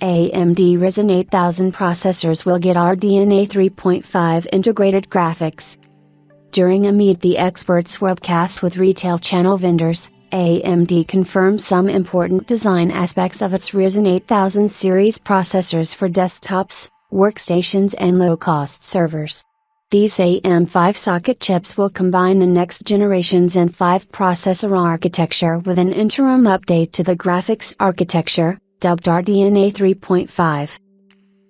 AMD Ryzen 8000 processors will get RDNA 3.5 integrated graphics. During a Meet the Experts webcast with retail channel vendors, AMD confirmed some important design aspects of its Ryzen 8000 series processors for desktops, workstations and low-cost servers. These AM5 socket chips will combine the next generation Zen 5 processor architecture with an interim update to the graphics architecture, dubbed RDNA 3.5.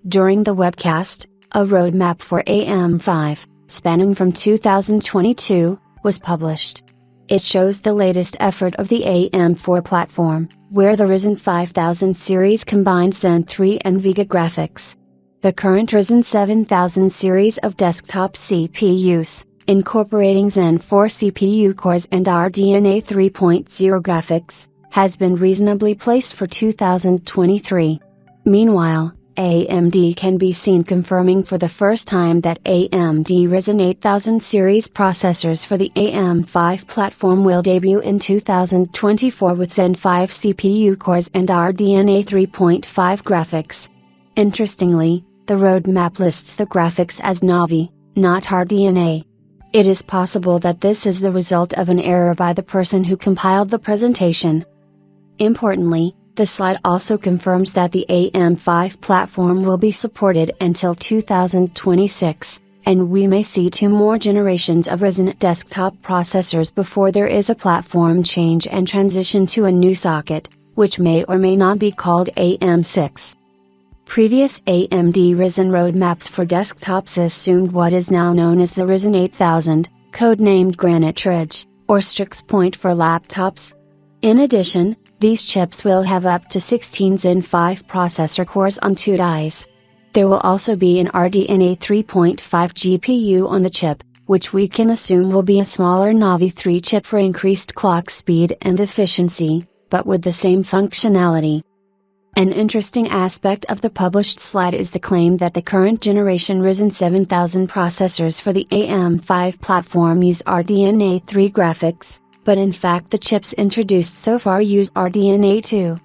During the webcast, a roadmap for AM5, spanning from 2022, was published. It shows the latest effort of the AM4 platform, where the Ryzen 5000 series combines Zen 3 and Vega graphics. The current Ryzen 7000 series of desktop CPUs, incorporating Zen 4 CPU cores and RDNA 3.0 graphics, has been reasonably placed for 2023. Meanwhile, AMD can be seen confirming for the first time that AMD Ryzen 8000 series processors for the AM5 platform will debut in 2024 with Zen 5 CPU cores and RDNA 3.5 graphics. Interestingly, the roadmap lists the graphics as Navi, not RDNA. It is possible that this is the result of an error by the person who compiled the presentation. Importantly, the slide also confirms that the AM5 platform will be supported until 2026, and we may see 2 more generations of Ryzen desktop processors before there is a platform change and transition to a new socket, which may or may not be called AM6. Previous AMD Ryzen roadmaps for desktops assumed what is now known as the Ryzen 8000, codenamed Granite Ridge, or Strix Point for laptops. In addition, these chips will have up to 16 Zen 5 processor cores on 2 dies. There will also be an RDNA 3.5 GPU on the chip, which we can assume will be a smaller Navi 3 chip for increased clock speed and efficiency, but with the same functionality. An interesting aspect of the published slide is the claim that the current generation Ryzen 7000 processors for the AM5 platform use RDNA 3 graphics, but in fact the chips introduced so far use RDNA 2.